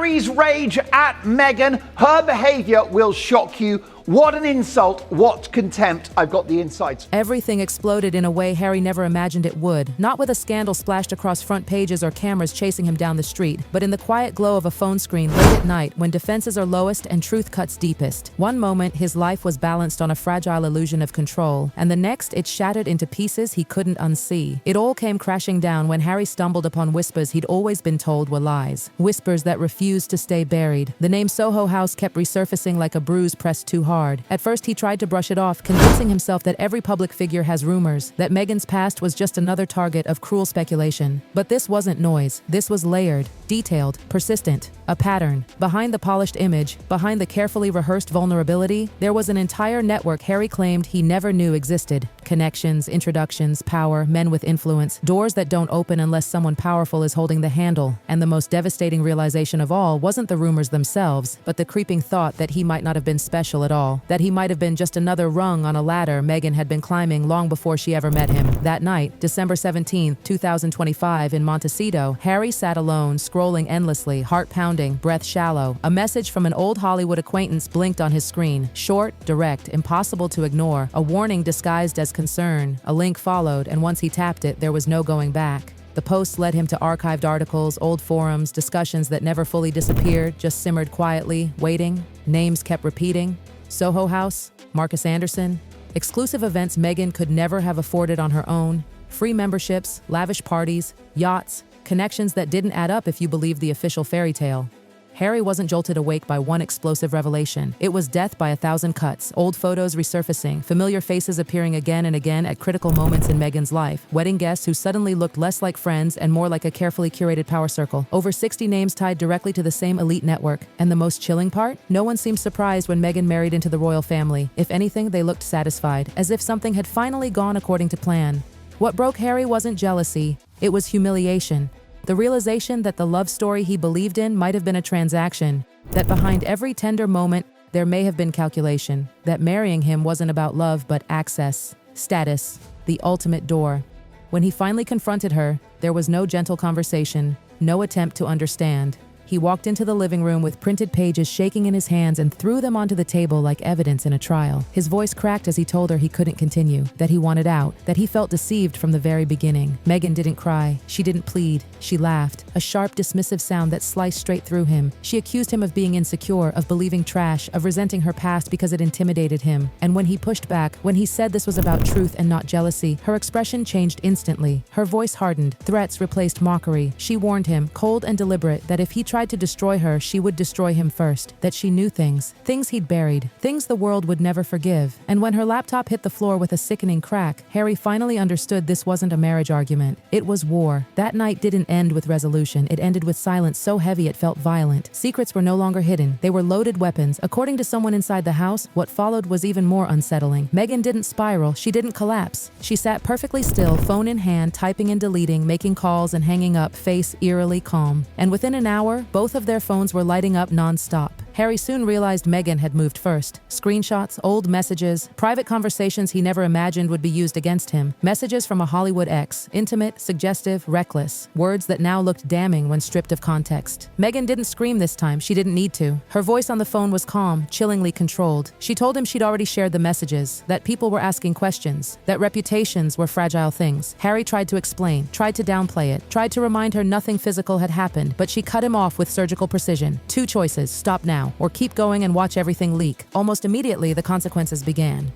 Harry's rage at Meghan. Her behavior will shock you. What an insult, what contempt. I've got the insights. Everything exploded in a way Harry never imagined it would. Not with a scandal splashed across front pages or cameras chasing him down the street, but in the quiet glow of a phone screen late at night when defenses are lowest and truth cuts deepest. One moment, his life was balanced on a fragile illusion of control, and the next, it shattered into pieces he couldn't unsee. It all came crashing down when Harry stumbled upon whispers he'd always been told were lies. Whispers that refused to stay buried. The name Soho House kept resurfacing like a bruise pressed too hard. At first, he tried to brush it off, convincing himself that every public figure has rumors, that Meghan's past was just another target of cruel speculation. But this wasn't noise. This was layered, detailed, persistent. A pattern. Behind the polished image, behind the carefully rehearsed vulnerability, there was an entire network Harry claimed he never knew existed. Connections, introductions, power, men with influence, doors that don't open unless someone powerful is holding the handle. And the most devastating realization of all wasn't the rumors themselves, but the creeping thought that he might not have been special at all. That he might have been just another rung on a ladder Meghan had been climbing long before she ever met him. That night, December 17, 2025, in Montecito, Harry sat alone, scrolling endlessly, heart pounding, breath shallow. A message from an old Hollywood acquaintance blinked on his screen. Short, direct, impossible to ignore. A warning disguised as concern. A link followed, and once he tapped it, there was no going back. The posts led him to archived articles, old forums, discussions that never fully disappeared, just simmered quietly, waiting. Names kept repeating. Soho House, Marcus Anderson, exclusive events Meghan could never have afforded on her own, free memberships, lavish parties, yachts, connections that didn't add up if you believed the official fairy tale. Harry wasn't jolted awake by one explosive revelation. It was death by 1,000 cuts, old photos resurfacing, familiar faces appearing again and again at critical moments in Meghan's life, wedding guests who suddenly looked less like friends and more like a carefully curated power circle, over 60 names tied directly to the same elite network. And the most chilling part? No one seemed surprised when Meghan married into the royal family. If anything, they looked satisfied, as if something had finally gone according to plan. What broke Harry wasn't jealousy, it was humiliation. The realization that the love story he believed in might have been a transaction, that behind every tender moment, there may have been calculation, that marrying him wasn't about love but access, status, the ultimate door. When he finally confronted her, there was no gentle conversation, no attempt to understand. He walked into the living room with printed pages shaking in his hands and threw them onto the table like evidence in a trial. His voice cracked as he told her he couldn't continue, that he wanted out, that he felt deceived from the very beginning. Meghan didn't cry. She didn't plead. She laughed, a sharp, dismissive sound that sliced straight through him. She accused him of being insecure, of believing trash, of resenting her past because it intimidated him. And when he pushed back, when he said this was about truth and not jealousy, her expression changed instantly. Her voice hardened. Threats replaced mockery. She warned him, cold and deliberate, that if he tried to destroy her, she would destroy him first, that she knew things he'd buried, things the world would never forgive. And when her laptop hit the floor with a sickening crack, Harry finally understood this wasn't a marriage argument. It was war. That night didn't end with resolution. It ended with silence so heavy it felt violent. Secrets were no longer hidden. They were loaded weapons. According to someone inside the house, what followed was even more unsettling. Meghan didn't spiral. She didn't collapse. She sat perfectly still, phone in hand, typing and deleting, making calls and hanging up, face eerily calm. And within an hour, both of their phones were lighting up non-stop. Harry soon realized Meghan had moved first. Screenshots, old messages, private conversations he never imagined would be used against him. Messages from a Hollywood ex, intimate, suggestive, reckless. Words that now looked damning when stripped of context. Meghan didn't scream this time. She didn't need to. Her voice on the phone was calm, chillingly controlled. She told him she'd already shared the messages, that people were asking questions, that reputations were fragile things. Harry tried to explain, tried to downplay it, tried to remind her nothing physical had happened, but she cut him off with surgical precision. Two choices: stop now, or keep going and watch everything leak. Almost immediately, the consequences began.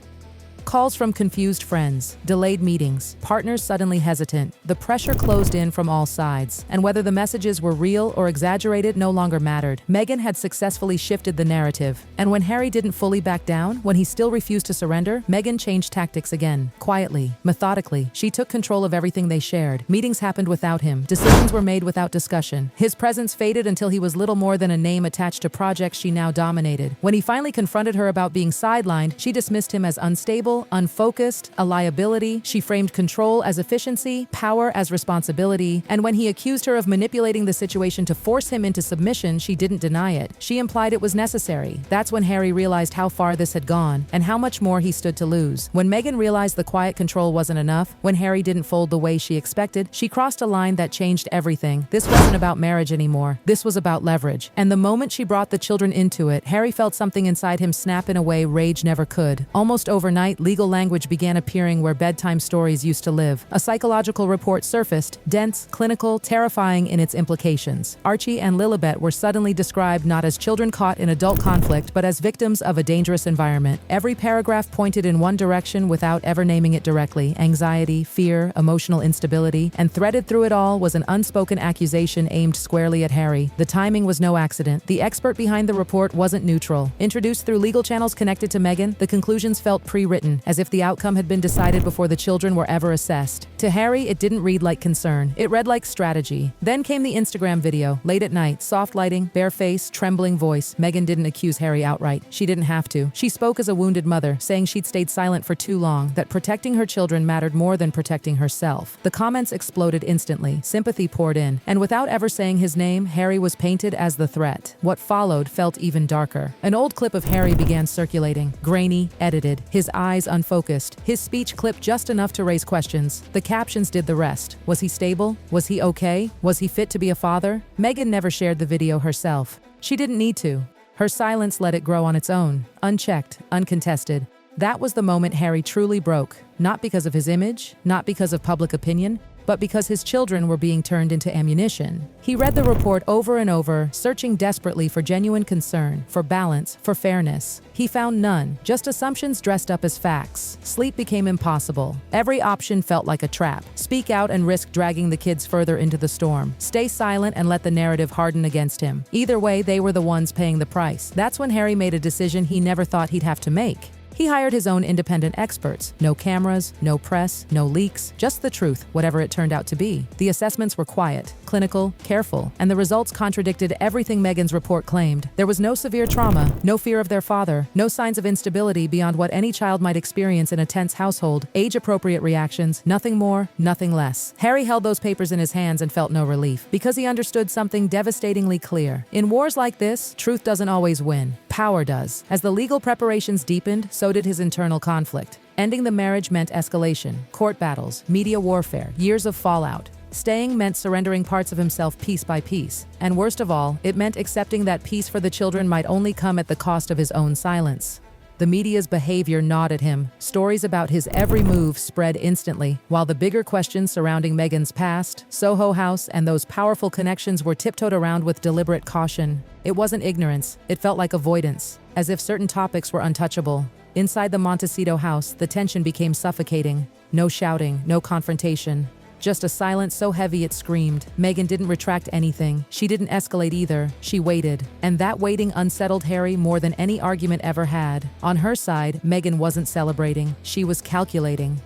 Calls from confused friends, delayed meetings, partners suddenly hesitant. The pressure closed in from all sides, and whether the messages were real or exaggerated no longer mattered. Meghan had successfully shifted the narrative, and when Harry didn't fully back down, when he still refused to surrender, Meghan changed tactics again. Quietly, methodically, she took control of everything they shared. Meetings happened without him. Decisions were made without discussion. His presence faded until he was little more than a name attached to projects she now dominated. When he finally confronted her about being sidelined, she dismissed him as unstable unstable, unfocused, a liability. She framed control as efficiency, power as responsibility, and when he accused her of manipulating the situation to force him into submission, she didn't deny it. She implied it was necessary. That's when Harry realized how far this had gone, and how much more he stood to lose. When Meghan realized the quiet control wasn't enough, when Harry didn't fold the way she expected, she crossed a line that changed everything. This wasn't about marriage anymore. This was about leverage. And the moment she brought the children into it, Harry felt something inside him snap in a way rage never could. Almost overnight, legal language began appearing where bedtime stories used to live. A psychological report surfaced, dense, clinical, terrifying in its implications. Archie and Lilibet were suddenly described not as children caught in adult conflict, but as victims of a dangerous environment. Every paragraph pointed in one direction without ever naming it directly: anxiety, fear, emotional instability, and threaded through it all was an unspoken accusation aimed squarely at Harry. The timing was no accident. The expert behind the report wasn't neutral. Introduced through legal channels connected to Meghan, the conclusions felt pre-written, as if the outcome had been decided before the children were ever assessed. To Harry, it didn't read like concern. It read like strategy. Then came the Instagram video. Late at night, soft lighting, bare face, trembling voice. Meghan didn't accuse Harry outright. She didn't have to. She spoke as a wounded mother, saying she'd stayed silent for too long, that protecting her children mattered more than protecting herself. The comments exploded instantly. Sympathy poured in, and without ever saying his name, Harry was painted as the threat. What followed felt even darker. An old clip of Harry began circulating, grainy, edited, his eyes unfocused, his speech clipped just enough to raise questions. The captions did the rest. Was he stable? Was he okay? Was he fit to be a father? Meghan never shared the video herself. She didn't need to. Her silence let it grow on its own, unchecked, uncontested. That was the moment Harry truly broke, not because of his image, not because of public opinion, but because his children were being turned into ammunition. He read the report over and over, searching desperately for genuine concern, for balance, for fairness. He found none, just assumptions dressed up as facts. Sleep became impossible. Every option felt like a trap. Speak out and risk dragging the kids further into the storm. Stay silent and let the narrative harden against him. Either way, they were the ones paying the price. That's when Harry made a decision he never thought he'd have to make. He hired his own independent experts. No cameras, no press, no leaks, just the truth, whatever it turned out to be. The assessments were quiet, clinical, careful, and the results contradicted everything Meghan's report claimed. There was no severe trauma, no fear of their father, no signs of instability beyond what any child might experience in a tense household, age-appropriate reactions, nothing more, nothing less. Harry held those papers in his hands and felt no relief, because he understood something devastatingly clear. In wars like this, truth doesn't always win. Power does. As the legal preparations deepened, so did his internal conflict. Ending the marriage meant escalation, court battles, media warfare, years of fallout. Staying meant surrendering parts of himself piece by piece. And worst of all, it meant accepting that peace for the children might only come at the cost of his own silence. The media's behavior gnawed at him. Stories about his every move spread instantly, while the bigger questions surrounding Meghan's past, Soho House, and those powerful connections were tiptoed around with deliberate caution. It wasn't ignorance, it felt like avoidance, as if certain topics were untouchable. Inside the Montecito house, the tension became suffocating. No shouting, no confrontation. Just a silence so heavy it screamed. Meghan didn't retract anything. She didn't escalate either. She waited. And that waiting unsettled Harry more than any argument ever had. On her side, Meghan wasn't celebrating. She was calculating.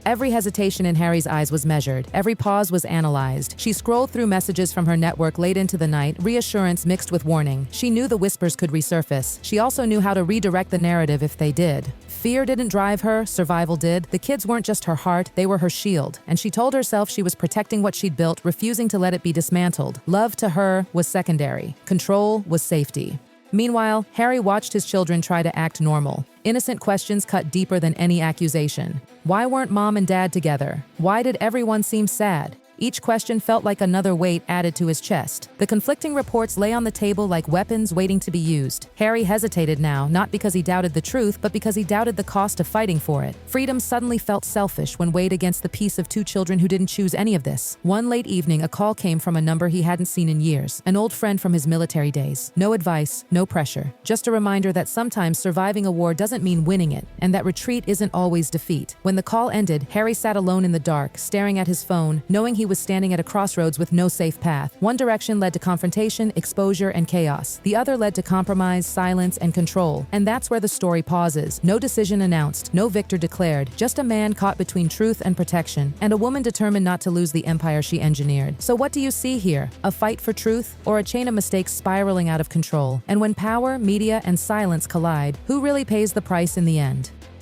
Every hesitation in Harry's eyes was measured. Every pause was analyzed. She scrolled through messages from her network late into the night, reassurance mixed with warning. She knew the whispers could resurface. She also knew how to redirect the narrative if they did. Fear didn't drive her, survival did. The kids weren't just her heart, they were her shield. And she told herself she was protecting what she'd built, refusing to let it be dismantled. Love to her was secondary. Control was safety. Meanwhile, Harry watched his children try to act normal. Innocent questions cut deeper than any accusation. Why weren't mom and dad together? Why did everyone seem sad? Each question felt like another weight added to his chest. The conflicting reports lay on the table like weapons waiting to be used. Harry hesitated now, not because he doubted the truth, but because he doubted the cost of fighting for it. Freedom suddenly felt selfish when weighed against the peace of two children who didn't choose any of this. One late evening, a call came from a number he hadn't seen in years, an old friend from his military days. No advice, no pressure. Just a reminder that sometimes surviving a war doesn't mean winning it, and that retreat isn't always defeat. When the call ended, Harry sat alone in the dark, staring at his phone, knowing he was standing at a crossroads with no safe path. One direction led to confrontation, exposure, and chaos. The other led to compromise, silence, and control. And that's where the story pauses. No decision announced, no victor declared, just a man caught between truth and protection, and a woman determined not to lose the empire she engineered. So what do you see here? A fight for truth, or a chain of mistakes spiraling out of control? And when power, media, and silence collide, who really pays the price in the end?